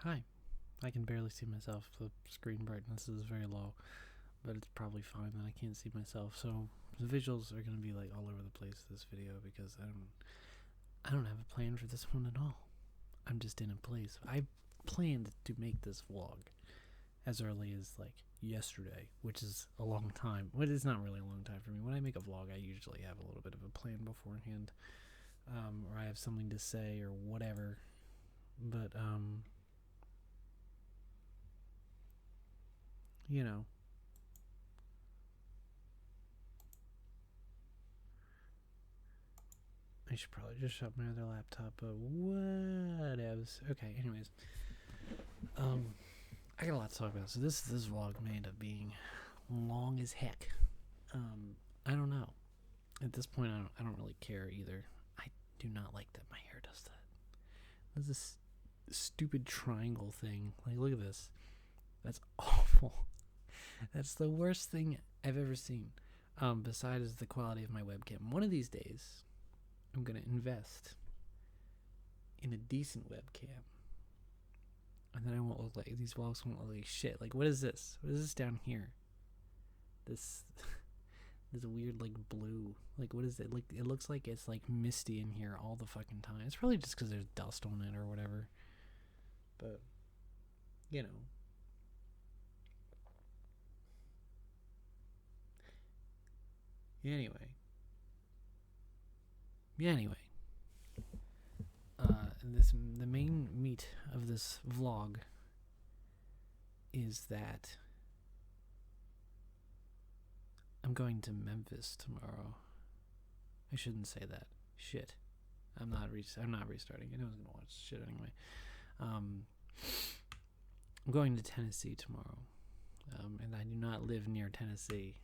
Hi. I can barely see myself. The screen brightness is very low, but it's probably fine that I can't see myself. So the visuals are going to be like all over the place this video because I don't have a plan for this one at all. I'm just in a place. I planned to make this vlog as early as like yesterday, which is a long time. Well, it's not really a long time for me. When I make a vlog, I usually have a little bit of a plan beforehand, or I have something to say or whatever. But you know, I should probably just shut my other laptop, but whatevs. Okay, anyways. I got a lot to talk about. So this vlog may end up being long as heck. I don't know. At this point, I don't really care either. I do not like that my hair does that. There's this stupid triangle thing. Like, look at this. That's awful. That's the worst thing I've ever seen. Besides the quality of my webcam. One of these days, I'm gonna invest in a decent webcam, and then I won't look like these vlogs won't look like shit. Like, what is this? What is this down here? This this weird like blue. Like, what is it? Like, it looks like it's like misty in here all the fucking time. It's probably just because there's dust on it or whatever. But you know. Anyway. The main meat of this vlog is that I'm going to Memphis tomorrow. I shouldn't say that. Shit. I'm not restarting. I know I was gonna watch shit anyway. I'm going to Tennessee tomorrow, and I do not live near Tennessee.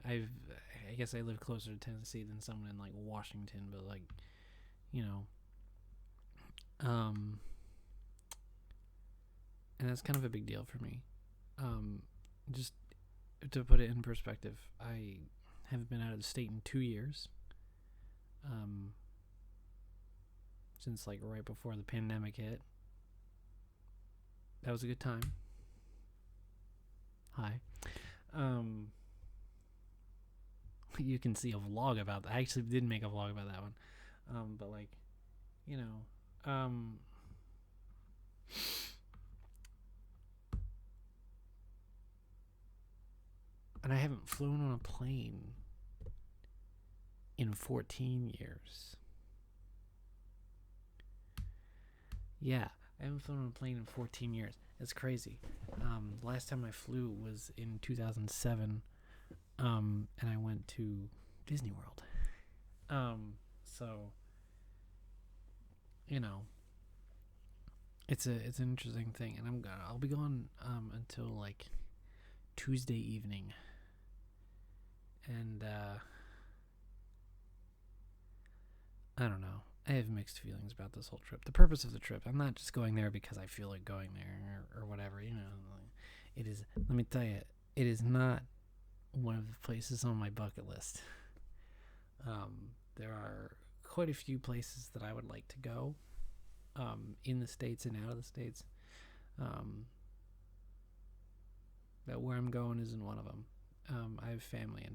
I guess I live closer to Tennessee than someone in like Washington, but like, you know, and that's kind of a big deal for me. Just to put it in perspective, I haven't been out of the state in 2 years. Since like right before the pandemic hit. That was a good time. Hi. You can see a vlog about that. I actually did make a vlog about that one. But like, you know, and I haven't flown on a plane in 14 years. Yeah, I haven't flown on a plane in 14 years. It's crazy. Last time I flew was in 2007, and I went to Disney World. So, you know, it's an interesting thing, and I'll be gone until like Tuesday evening, and I don't know. I have mixed feelings about this whole trip. The purpose of the trip, I'm not just going there because I feel like going there or whatever, you know. It is, let me tell you, it is not one of the places on my bucket list. There are quite a few places that I would like to go, in the States and out of the States. But where I'm going isn't one of them. I have family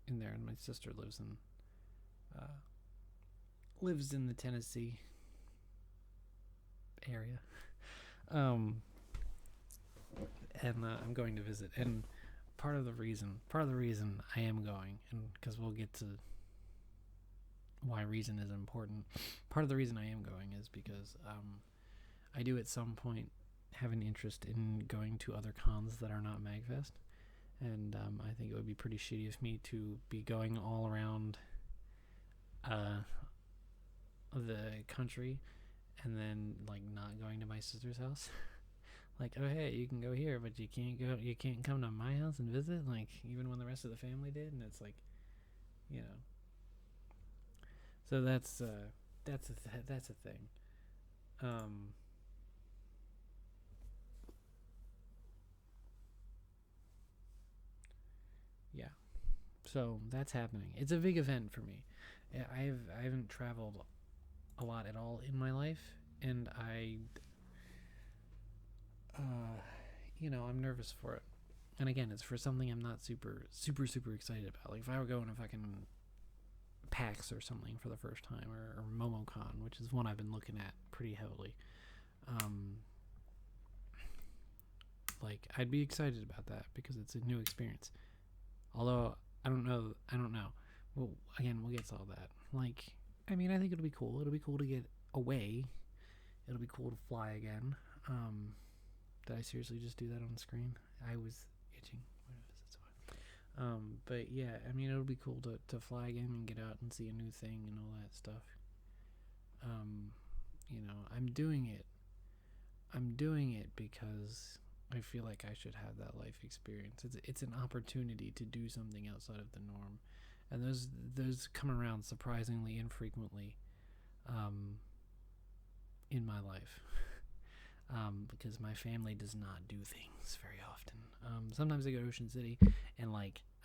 in there, and my sister lives in the Tennessee area. And I'm going to visit. And part of the reason I am going, and because we'll get to why reason is important. Part of the reason I am going is because I do at some point have an interest in going to other cons that are not MagFest. And I think it would be pretty shitty of me to be going all around the country and then like not going to my sister's house. Like, oh hey, you can go here, but you can't come to my house and visit, like even when the rest of the family did. And it's like, you know, so that's a thing. Yeah, so that's happening. It's a big event for me. I haven't traveled a lot at all in my life, and I'm nervous for it. And again, it's for something I'm not super excited about. Like if I were going to fucking PAX or something for the first time, or MomoCon, which is one I've been looking at pretty heavily. Like I'd be excited about that because it's a new experience. Although I don't know. Well, again, we'll get to all that. Like, I mean, I think it'll be cool. It'll be cool to get away. It'll be cool to fly again. Did I seriously just do that on the screen? I was itching. But yeah, I mean, it'll be cool to fly again and get out and see a new thing and all that stuff. I'm doing it. I'm doing it because I feel like I should have that life experience. It's an opportunity to do something outside of the norm, and those come around surprisingly infrequently, in my life, because my family does not do things very often. Sometimes I go to Ocean City, and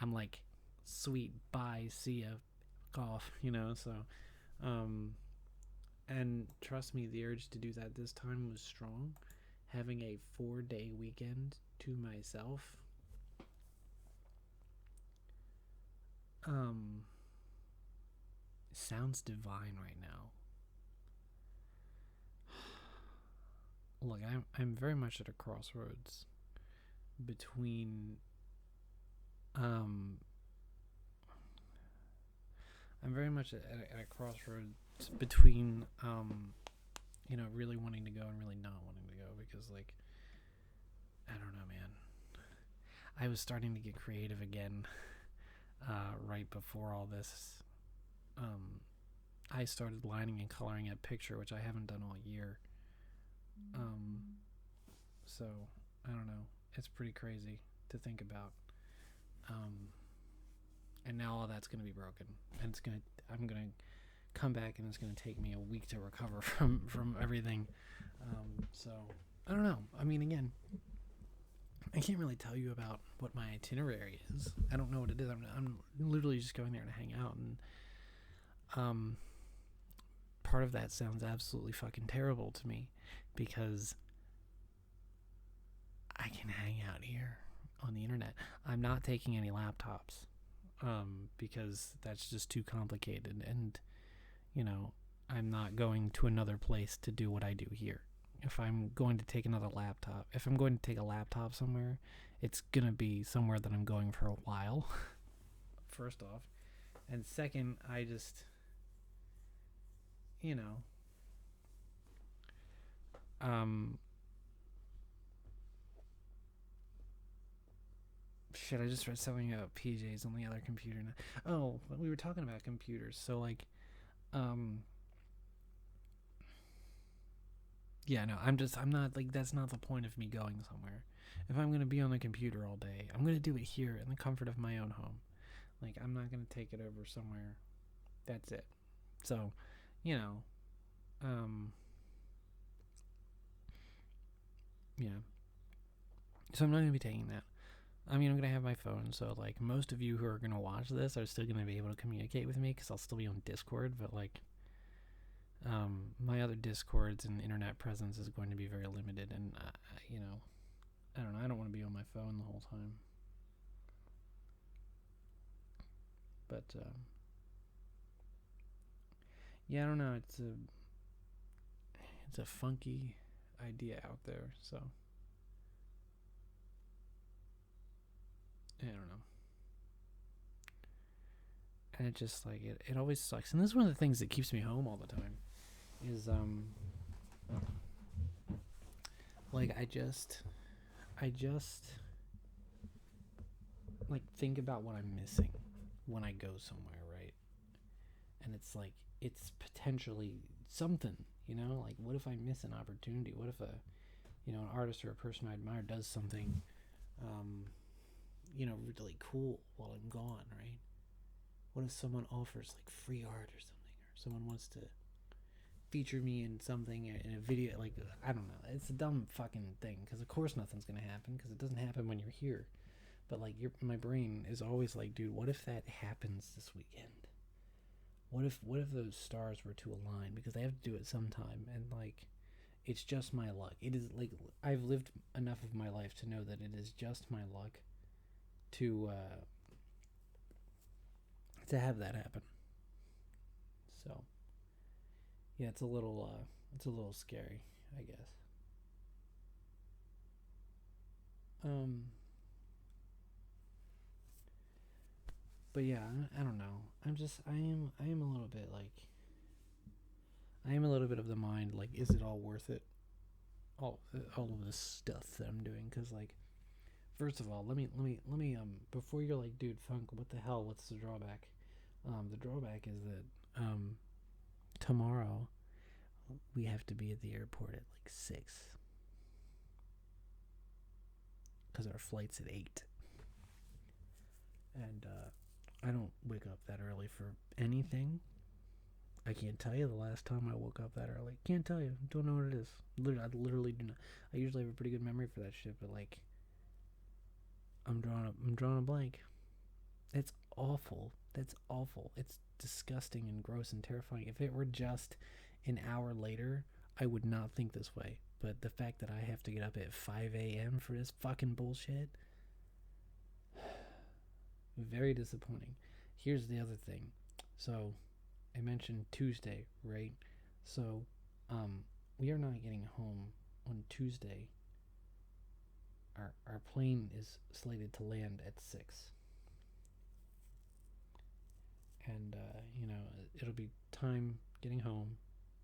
I'm like, sweet, bye, see ya, golf, So, and trust me, the urge to do that this time was strong. Having a 4-day weekend to myself, sounds divine right now. Look, I'm very much at a crossroads between I'm very much at a crossroads between really wanting to go and really not wanting to go, because I don't know, man. I was starting to get creative again right before all this. I started lining and coloring a picture, which I haven't done all year. So I don't know. It's pretty crazy to think about. And now all that's gonna be broken, and I'm gonna come back, and it's gonna take me a week to recover from everything. So I don't know. I mean, again, I can't really tell you about what my itinerary is. I don't know what it is. I'm literally just going there to hang out, and part of that sounds absolutely fucking terrible to me, because I can hang out here on the internet. I'm not taking any laptops, because that's just too complicated, and I'm not going to another place to do what I do here. If I'm going to take a laptop somewhere, it's gonna be somewhere that I'm going for a while. First off, and second, I just shit, I just read something about PJs on the other computer now. Oh, we were talking about computers, so yeah, no, I'm not, that's not the point of me going somewhere. If I'm gonna be on the computer all day, I'm gonna do it here in the comfort of my own home. I'm not gonna take it over somewhere. That's it. So, yeah. So I'm not gonna be taking that. I mean, I'm gonna have my phone, so most of you who are gonna watch this are still gonna be able to communicate with me, because I'll still be on Discord, but my other Discords and internet presence is going to be very limited, and I don't know. I don't want to be on my phone the whole time. But yeah, I don't know. It's a funky idea out there, so I don't know. And it just it always sucks. And this is one of the things that keeps me home all the time. Is I just think about what I'm missing when I go somewhere, right? And it's potentially something, what if I miss an opportunity? What if an artist or a person I admire does something really cool while I'm gone, right? What if someone offers free art or something, or someone wants to feature me in something, in a video? I don't know. It's a dumb fucking thing, because of course nothing's gonna happen, because it doesn't happen when you're here. But my brain is always dude, what if that happens this weekend? What if those stars were to align? Because they have to do it sometime, and It's just my luck. It is like I've lived enough of my life to know that it is just my luck to have that happen. So yeah, it's a little scary, I guess. Um, but yeah, I don't know. I am a little bit like I am a little bit of the mind like, is it all worth it? All of this stuff that I'm doing, because like, first of all, let me before you're like, dude, Funk, what the hell? What's the drawback? The drawback is that tomorrow we have to be at the airport at like 6 because our flight's at 8, and I don't wake up that early for anything. I can't tell you the last time I woke up that early. Can't tell you. Don't know what it is. I literally do not. I usually have a pretty good memory for that shit, but like, I'm drawing a blank. It's awful. That's awful. It's disgusting and gross and terrifying. If it were just an hour later, I would not think this way. But the fact that I have to get up at 5 a.m. for this fucking bullshit, very disappointing. Here's the other thing. So, I mentioned Tuesday, right? So, we are not getting home on Tuesday. Our plane is slated to land at 6. And, it'll be time getting home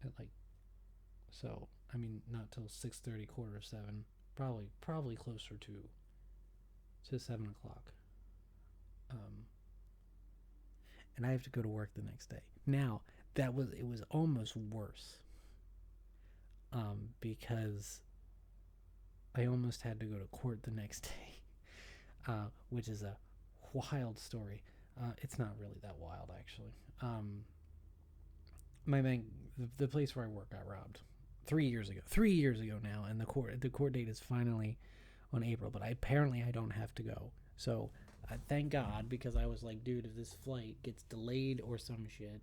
at like, so, I mean, not till 6:30, quarter of 7. Probably closer to 7 o'clock. Um, and I have to go to work the next day. Now, it was almost worse. Because I almost had to go to court the next day, which is a wild story. It's not really that wild, actually. My bank, the place where I work, got robbed 3 years ago. 3 years ago now, and the court date is finally on April. But apparently I don't have to go. So thank God, because I was like, dude, if this flight gets delayed or some shit,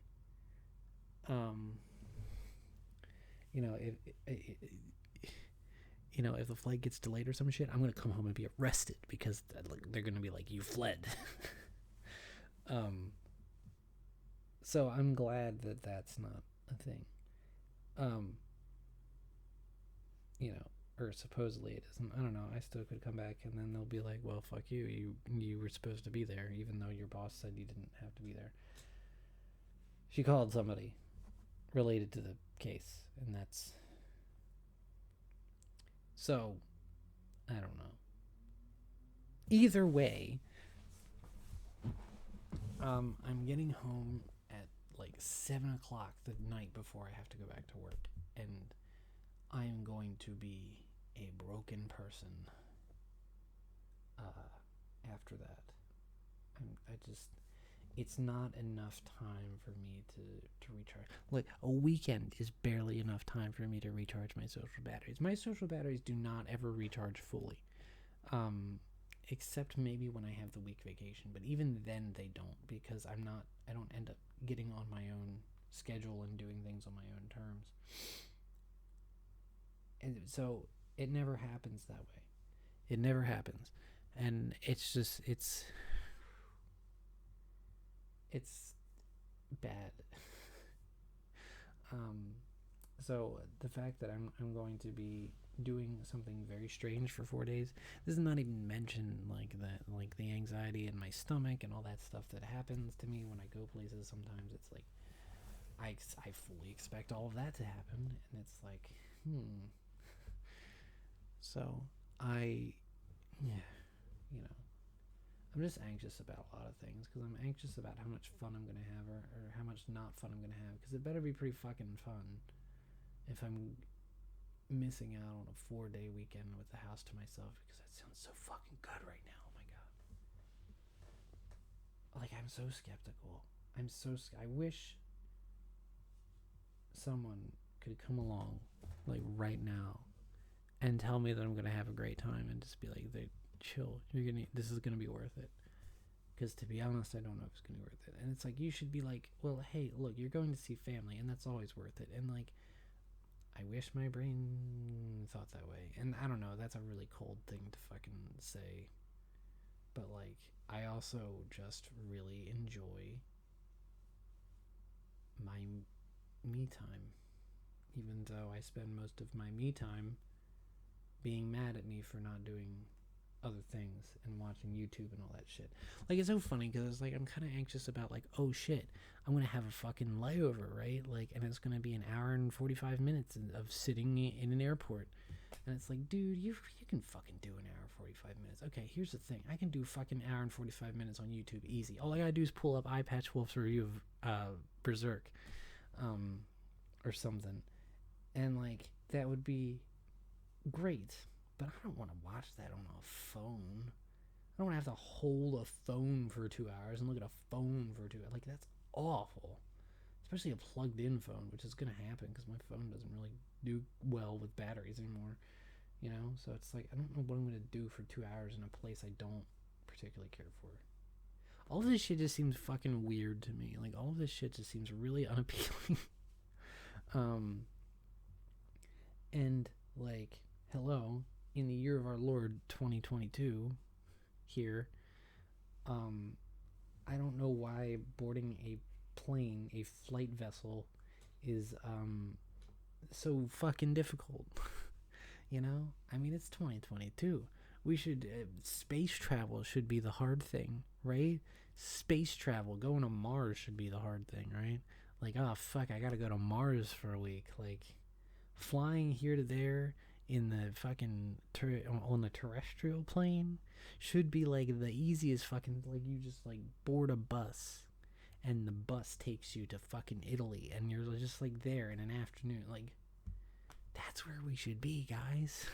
if the flight gets delayed or some shit, I'm gonna come home and be arrested because they're gonna be like, you fled. um, so I'm glad that that's not a thing. Um, or supposedly it isn't. I don't know. I still could come back, and then they'll be like, well, fuck you. You were supposed to be there, even though your boss said you didn't have to be there. She called somebody related to the case, and that's so. I don't know. Either way, I'm getting home at like 7 o'clock the night before I have to go back to work, and I am going to be a broken person after that. It's not enough time for me to recharge. Like, a weekend is barely enough time for me to recharge my social batteries. My social batteries do not ever recharge fully. Except maybe when I have the week vacation, but even then they don't, because I don't end up getting on my own schedule and doing things on my own terms. And so it never happens that way. It never happens. And it's bad. So the fact that I'm going to be doing something very strange for 4 days. This is not even mention like the anxiety in my stomach and all that stuff that happens to me when I go places. Sometimes it's like I fully expect all of that to happen, and it's like, So I'm just anxious about a lot of things, because I'm anxious about how much fun I'm gonna have, or how much not fun I'm gonna have, because it better be pretty fucking fun if I'm missing out on a 4-day weekend with the house to myself, because that sounds so fucking good right now. Oh my god. Like, I'm so skeptical. I wish someone could come along, like, right now and tell me that I'm gonna have a great time, and just be like, chill, this is gonna be worth it. Because to be honest, I don't know if it's gonna be worth it. And it's like, you should be like, well, hey, look, you're going to see family, and that's always worth it. And like, I wish my brain thought that way. And I don't know, that's a really cold thing to fucking say. But, like, I also just really enjoy my me time. Even though I spend most of my me time being mad at me for not doing other things and watching YouTube and all that shit. Like, it's so funny because, like, I'm kind of anxious about, like, oh shit, I'm gonna have a fucking layover, right? Like, and it's gonna be an hour and 45 minutes of sitting in an airport. And it's like, dude, you can fucking do an hour and 45 minutes. Okay, here's the thing. I can do fucking hour and 45 minutes on YouTube easy. All I gotta do is pull up Eye Patch Wolf's review of Berserk or something. And, like, that would be great. But I don't want to watch that on a phone. I don't want to have to hold a phone for 2 hours and look at a phone for 2 hours. Like, that's awful. Especially a plugged-in phone, which is going to happen because my phone doesn't really do well with batteries anymore. You know? So it's like, I don't know what I'm going to do for 2 hours in a place I don't particularly care for. All of this shit just seems fucking weird to me. Like, all of this shit just seems really unappealing. And, like, hello, in the year of our Lord 2022 here, I don't know why boarding a plane, a flight vessel, is so fucking difficult. You know? I mean, it's 2022. We should, space travel should be the hard thing, right? Space travel, going to Mars should be the hard thing, right? Like, oh fuck, I gotta go to Mars for a week. Like, flying here to there in the fucking on the terrestrial plane should be like the easiest fucking, like, you just like board a bus and the bus takes you to fucking Italy and you're just like there in an afternoon. Like, that's where we should be, guys.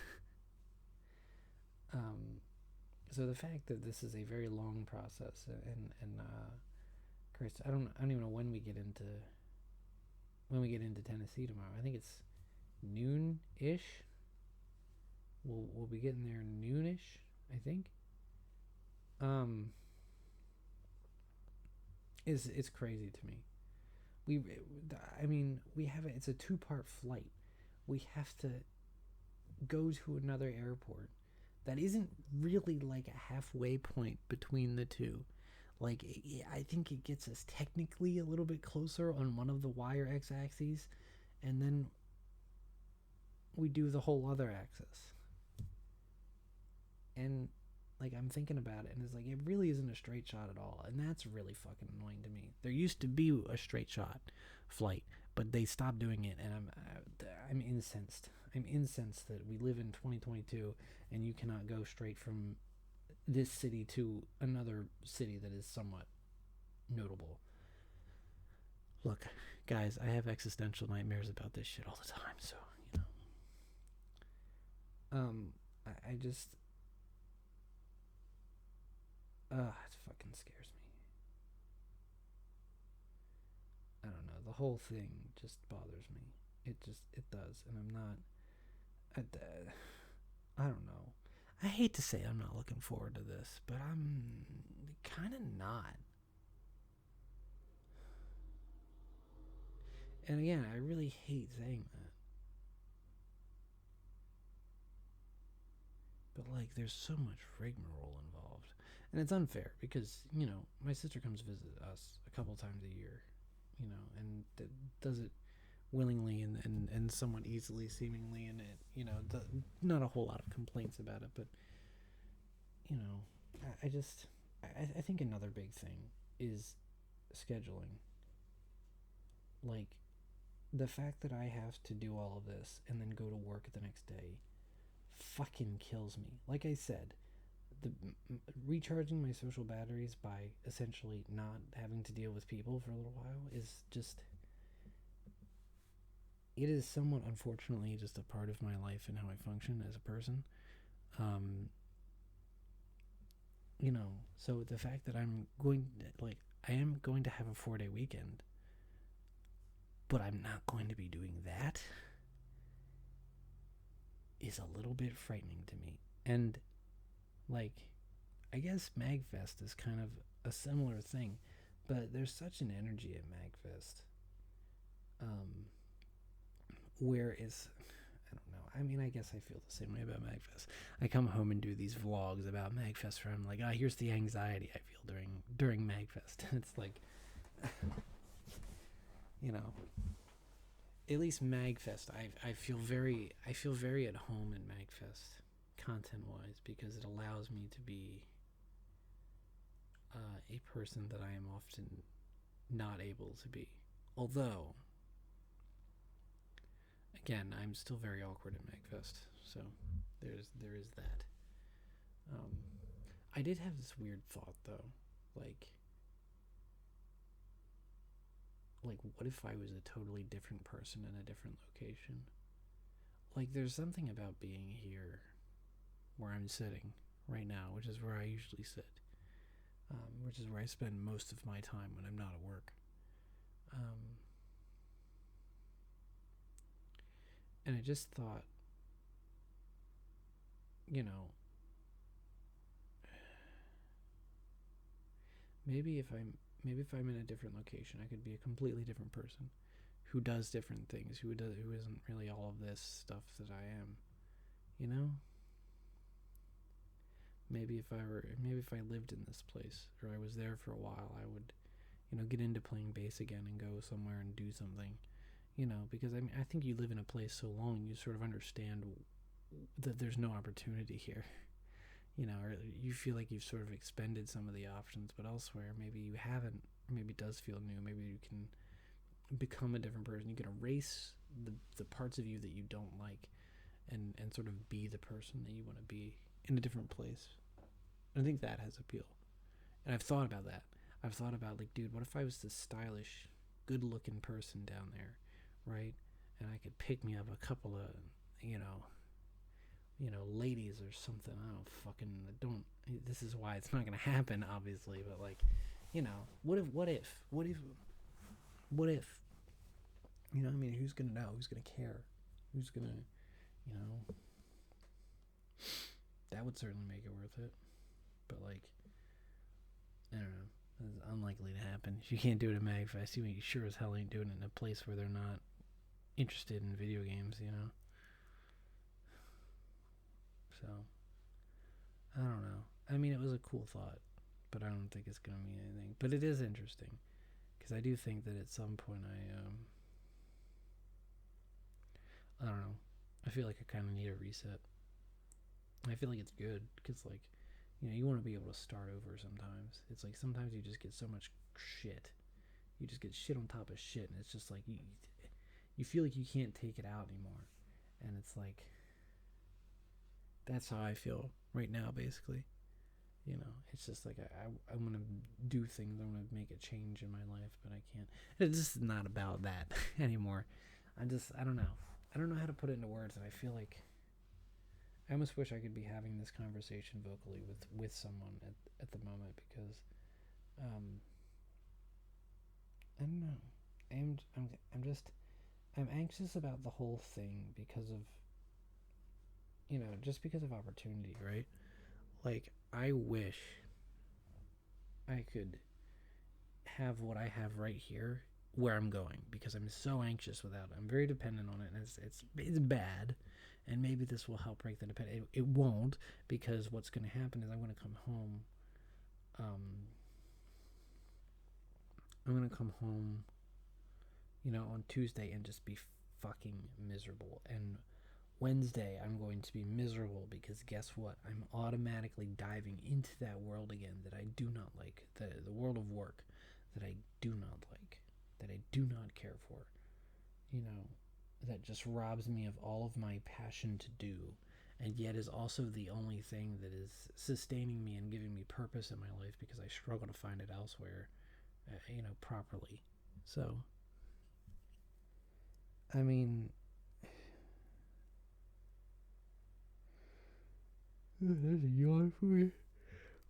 So the fact that this is a very long process and Christ, I don't even know when we get into Tennessee tomorrow. I think it's noon-ish. We'll be getting there noonish, I think. It's crazy to me. We have it's a 2-part flight. We have to go to another airport that isn't really like a halfway point between the two. Like, I think it gets us technically a little bit closer on one of the wire x-axes, and then we do the whole other axis. And, like, I'm thinking about it, and it's like, it really isn't a straight shot at all, and that's really fucking annoying to me. There used to be a straight shot flight, but they stopped doing it, and I'm incensed. I'm incensed that we live in 2022, and you cannot go straight from this city to another city that is somewhat notable. Look, guys, I have existential nightmares about this shit all the time, so, you know. I just... it fucking scares me. I don't know. The whole thing just bothers me. It does. And I'm not... I don't know. I hate to say I'm not looking forward to this, but I'm kind of not. And again, I really hate saying that. But, like, there's so much rigmarole involved. And it's unfair because, you know, my sister comes visit us a couple times a year, you know, and does it willingly and somewhat easily, seemingly, and it, you know, not a whole lot of complaints about it, but, you know, I think another big thing is scheduling. Like, the fact that I have to do all of this and then go to work the next day fucking kills me. Like I said, the recharging my social batteries by essentially not having to deal with people for a little while is just, it is somewhat, unfortunately, just a part of my life and how I function as a person. You know, so the fact that I am going to have a 4-day weekend, but I'm not going to be doing that, is a little bit frightening to me. And, like, I guess MagFest is kind of a similar thing, but there's such an energy at MagFest. where is, I don't know. I mean, I guess I feel the same way about MagFest. I come home and do these vlogs about MagFest where I'm like, here's the anxiety I feel during MagFest. It's like, you know, at least MagFest, I feel very at home in MagFest, content wise, because it allows me to be a person that I am often not able to be. Although, again, I'm still very awkward at MagFest, so there is that. Um, I did have this weird thought though, like what if I was a totally different person in a different location? Like, there's something about being here where I'm sitting right now, which is where I usually sit, which is where I spend most of my time when I'm not at work. And I just thought, you know, maybe if I'm in a different location, I could be a completely different person who does different things, who isn't really all of this stuff that I am, you know? Maybe if I lived in this place or I was there for a while, I would, get into playing bass again and go somewhere and do something, because I think you live in a place so long, you sort of understand that there's no opportunity here, or you feel like you've sort of expended some of the options, but elsewhere maybe you haven't. Maybe it does feel new. Maybe you can become a different person. You can erase the parts of you that you don't like, and sort of be the person that you want to be in a different place. I think that has appeal. And I've thought about that. I've thought about, like, dude, what if I was this stylish, good-looking person down there, right? And I could pick me up a couple of, ladies or something. I don't. This is why it's not gonna happen, obviously. But, like, what if? I mean, who's gonna know? Who's gonna care? Who's gonna, that would certainly make it worth it. But, like, I don't know. It's unlikely to happen. If you can't do it at MagFest, you sure as hell ain't doing it in a place where they're not interested in video games, So, I don't know. I mean, it was a cool thought, but I don't think it's going to mean anything. But it is interesting, because I do think that at some point I don't know. I feel like I kind of need a reset. I feel like it's good, because, like, you want to be able to start over sometimes. It's like sometimes you just get so much shit. You just get shit on top of shit, and it's just like you feel like you can't take it out anymore. And it's like, that's how I feel right now, basically. It's just like I want to do things. I want to make a change in my life, but I can't. It's just not about that anymore. I don't know. I don't know how to put it into words, and I feel like I almost wish I could be having this conversation vocally with someone at the moment, because I don't know. I'm anxious about the whole thing because of just because of opportunity, right? Like, I wish I could have what I have right here where I'm going, because I'm so anxious without it. I'm very dependent on it, and it's bad. And maybe this will help break the dependence. It won't, because what's going to happen is I'm going to come home. I'm going to come home, on Tuesday and just be fucking miserable. And Wednesday, I'm going to be miserable, because guess what? I'm automatically diving into that world again that I do not like. The world of work that I do not like, that I do not care for. That just robs me of all of my passion to do, and yet is also the only thing that is sustaining me and giving me purpose in my life, because I struggle to find it elsewhere, properly. So, I mean, that's a yawn for me.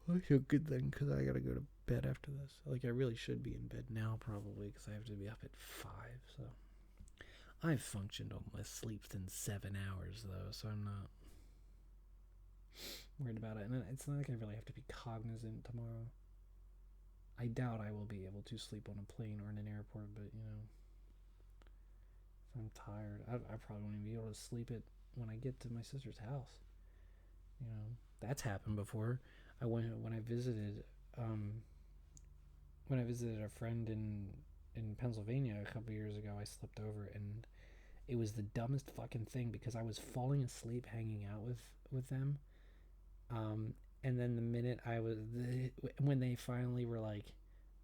That's a good thing, because I gotta go to bed after this. Like, I really should be in bed now, probably, because I have to be up at 5, so. I've functioned on less sleep than 7 hours, though, so I'm not worried about it. And it's not like I really have to be cognizant tomorrow. I doubt I will be able to sleep on a plane or in an airport, but, if I'm tired, I probably won't even be able to sleep it when I get to my sister's house. You know, that's happened before. I went when I visited um, when I visited a friend in Pennsylvania a couple years ago. I slept over, and it was the dumbest fucking thing because I was falling asleep hanging out with them. Um, and then the minute when they finally were like,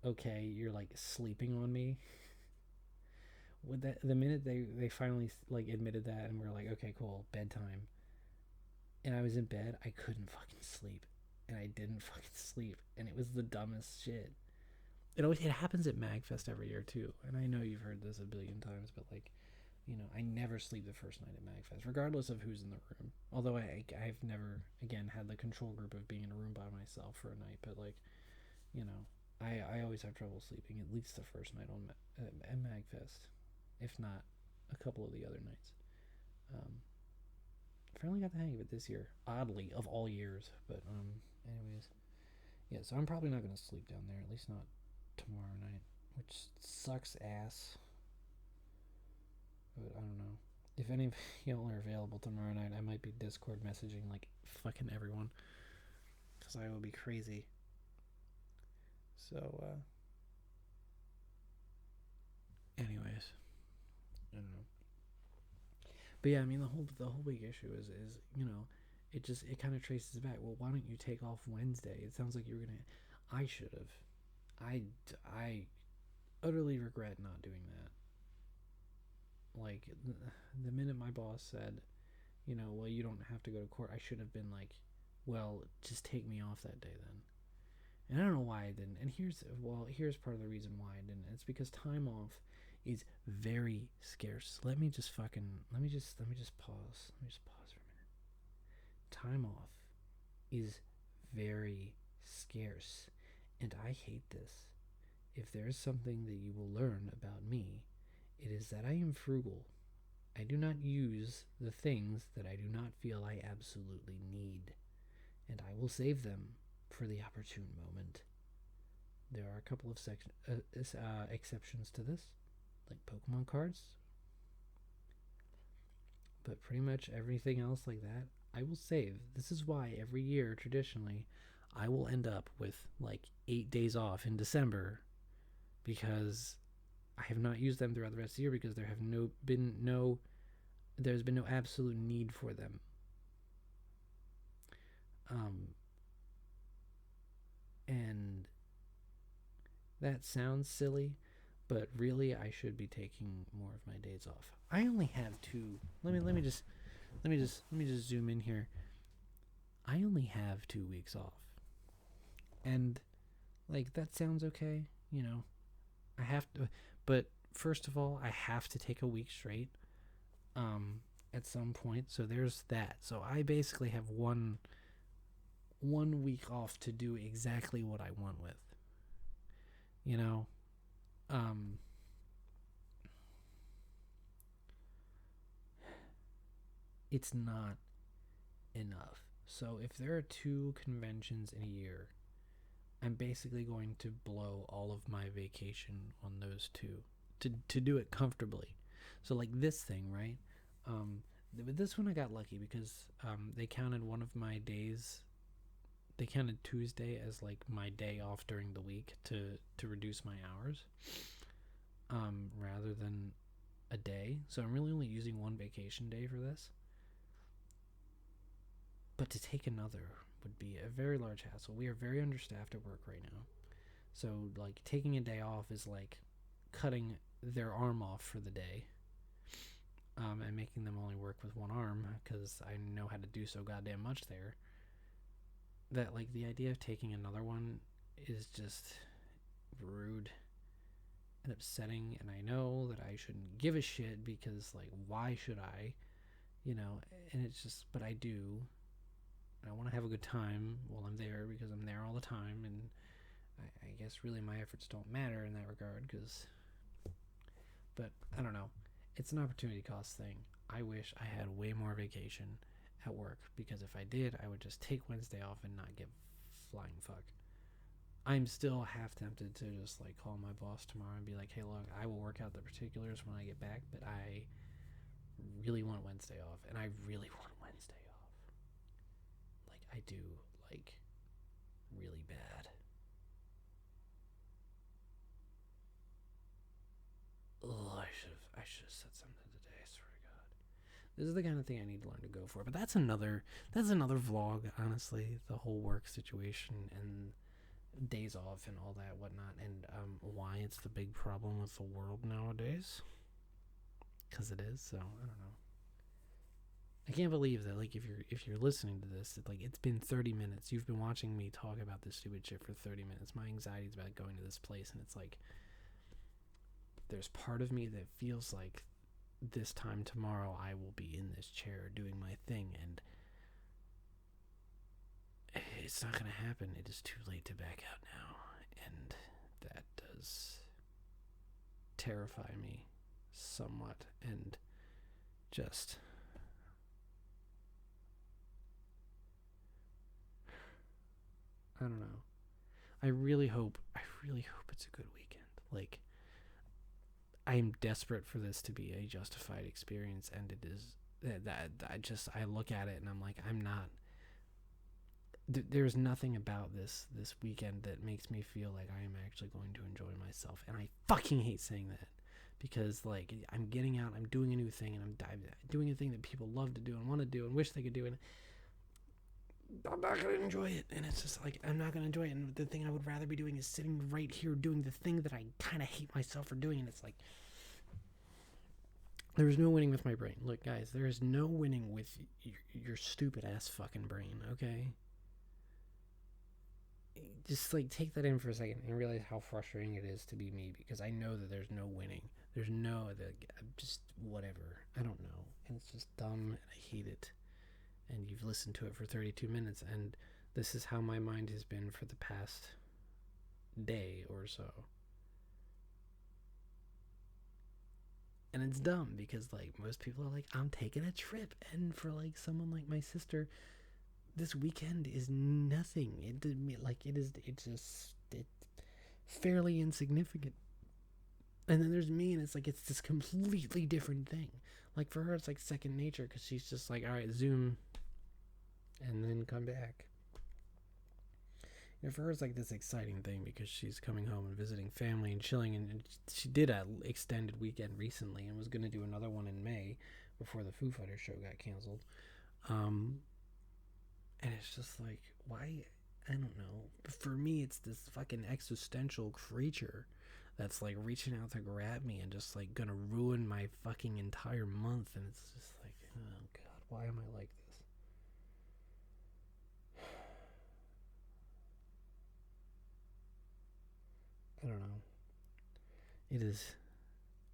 "Okay, you're like sleeping on me," with that the minute they finally like admitted that and were like, "Okay, cool, bedtime," and I was in bed, I couldn't fucking sleep, and I didn't fucking sleep, and it was the dumbest shit. It happens at Magfest every year too, and I know you've heard this a billion times, but like, I never sleep the first night at Magfest, regardless of who's in the room. Although I've never again had the control group of being in a room by myself for a night, but like, you know, I always have trouble sleeping at least the first night at Magfest, if not a couple of the other nights. Um, I finally got the hang of it this year, oddly of all years. But anyways, yeah. So I'm probably not gonna sleep down there, at least not tomorrow night, which sucks ass. But I don't know. If any of y'all are available tomorrow night, I might be Discord messaging like fucking everyone, because I will be crazy. So, anyways, I don't know. But yeah, I mean the whole big issue is it kind of traces back. Well, why don't you take off Wednesday? It sounds like you were gonna. I should have. I utterly regret not doing that. Like the minute my boss said, well, you don't have to go to court, I should have been like, well, just take me off that day then. And I don't know why I didn't. And here's part of the reason why I didn't. It's because time off is very scarce. Let me just pause. Let me just pause for a minute. Time off is very scarce, and I hate this. If there is something that you will learn about me, it is that I am frugal. I do not use the things that I do not feel I absolutely need, and I will save them for the opportune moment. There are a couple of exceptions to this, like Pokemon cards, but pretty much everything else like that, I will save. This is why every year, traditionally, I will end up with like 8 days off in December because I have not used them throughout the rest of the year because there's been no absolute need for them. And that sounds silly, but really I should be taking more of my days off. I only have two. Let me just zoom in here. I only have 2 weeks off. And like that sounds okay, I have to, but first of all, I have to take a week straight at some point. So there's that. So I basically have one week off to do exactly what I want with. You know, um, it's not enough. So if there are 2 conventions in a year, I'm basically going to blow all of my vacation on those two to do it comfortably. So like this thing, right? With this one I got lucky because they counted one of my days. They counted Tuesday as like my day off during the week to reduce my hours, rather than a day. So I'm really only using one vacation day for this. But to take another would be a very large hassle. We are very understaffed at work right now. So, like, taking a day off is like cutting their arm off for the day, and making them only work with one arm because I know how to do so goddamn much there. That, like, the idea of taking another one is just rude and upsetting. And I know that I shouldn't give a shit because, like, why should I? And it's just, but I do. I want to have a good time while I'm there because I'm there all the time, and I guess really my efforts don't matter in that regard. But I don't know. It's an opportunity cost thing. I wish I had way more vacation at work because if I did, I would just take Wednesday off and not give flying fuck. I'm still half tempted to just like call my boss tomorrow and be like, hey, look, I will work out the particulars when I get back, but I really want Wednesday off, and I really want Wednesday off. Like, I do, like, really bad. Oh, I should have said something today. I swear to God, this is the kind of thing I need to learn to go for. But that's another vlog. Honestly, the whole work situation and days off and all that whatnot, and why it's the big problem with the world nowadays. Because it is. So I don't know. I can't believe that. Like, if you're listening to this, it's been 30 minutes. You've been watching me talk about this stupid shit for 30 minutes. My anxiety's about going to this place, and it's like, there's part of me that feels like this time tomorrow I will be in this chair doing my thing, and it's not going to happen. It is too late to back out now, and that does terrify me somewhat, and just I don't know. I really hope it's a good weekend. Like, I am desperate for this to be a justified experience, and it is. That I look at it and I'm like, I'm not. There's nothing about this weekend that makes me feel like I am actually going to enjoy myself, and I fucking hate saying that, because like, I'm getting out, I'm doing a new thing, and I'm doing a thing that people love to do and want to do and wish they could do, and I'm not going to enjoy it. And it's just like, I'm not going to enjoy it. And the thing I would rather be doing is sitting right here doing the thing that I kind of hate myself for doing. And it's like, there is no winning with my brain. Look, guys, there is no winning with your stupid ass fucking brain, okay? Just like, take that in for a second and realize how frustrating it is to be me, because I know that there's no winning. There's no, just whatever. I don't know. And it's just dumb, and I hate it. And you've listened to it for 32 minutes, and this is how my mind has been for the past day or so. And it's dumb, because like, most people are like, I'm taking a trip, and for like someone like my sister, this weekend is nothing. It's fairly insignificant. And then there's me, and it's like, it's this completely different thing. Like, for her, it's like second nature, because she's just like, all right, Zoom, and then come back. And for her, it's like this exciting thing, because she's coming home and visiting family and chilling, and she did an extended weekend recently and was going to do another one in May before the Foo Fighters show got canceled. And it's just like, why? I don't know. But for me, it's this fucking existential creature that's like reaching out to grab me and just like gonna ruin my fucking entire month. And it's just like, oh God, why am I like this? I don't know. It is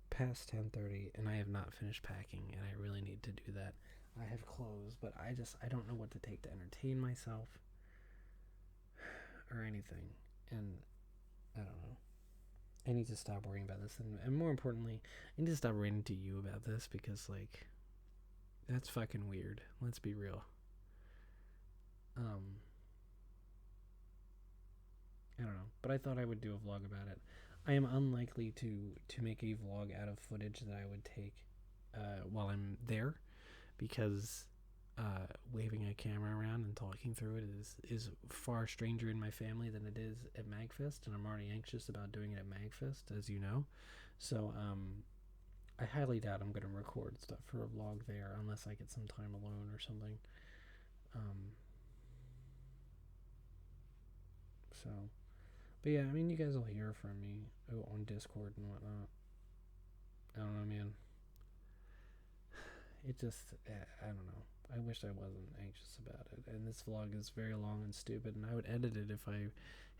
past 10:30 and I have not finished packing, and I really need to do that. I have clothes, but I don't know what to take to entertain myself or anything. And I don't know. I need to stop worrying about this, and more importantly, I need to stop writing to you about this, because like, that's fucking weird. Let's be real. I don't know, but I thought I would do a vlog about it. I am unlikely to make a vlog out of footage that I would take while I'm there, because waving a camera around and talking through it is far stranger in my family than it is at MagFest, and I'm already anxious about doing it at MagFest, as you know. So I highly doubt I'm going to record stuff for a vlog there unless I get some time alone or something. So, but yeah, I mean, you guys will hear from me on Discord and whatnot. I don't know, man. It just, I don't know. I wish I wasn't anxious about it. And this vlog is very long and stupid, and I would edit it if I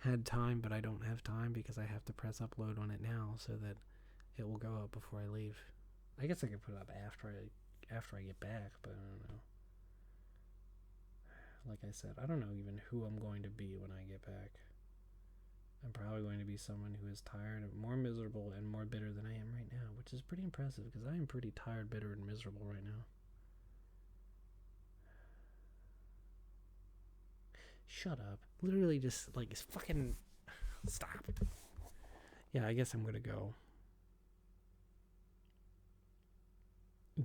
had time, but I don't have time because I have to press upload on it now so that it will go up before I leave. I guess I could put it up after I get back, but I don't know. Like I said, I don't know even who I'm going to be when I get back. I'm probably going to be someone who is tired, more miserable, and more bitter than I am right now, which is pretty impressive because I am pretty tired, bitter, and miserable right now. Shut up. Literally just, like, it's fucking... Stop. Yeah, I guess I'm gonna go.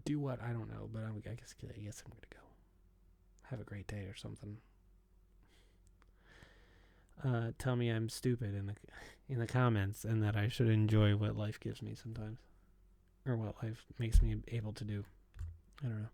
Do what? I don't know, but I guess I'm gonna go. Have a great day or something. Tell me I'm stupid in the comments and that I should enjoy what life gives me sometimes, or what life makes me able to do. I don't know.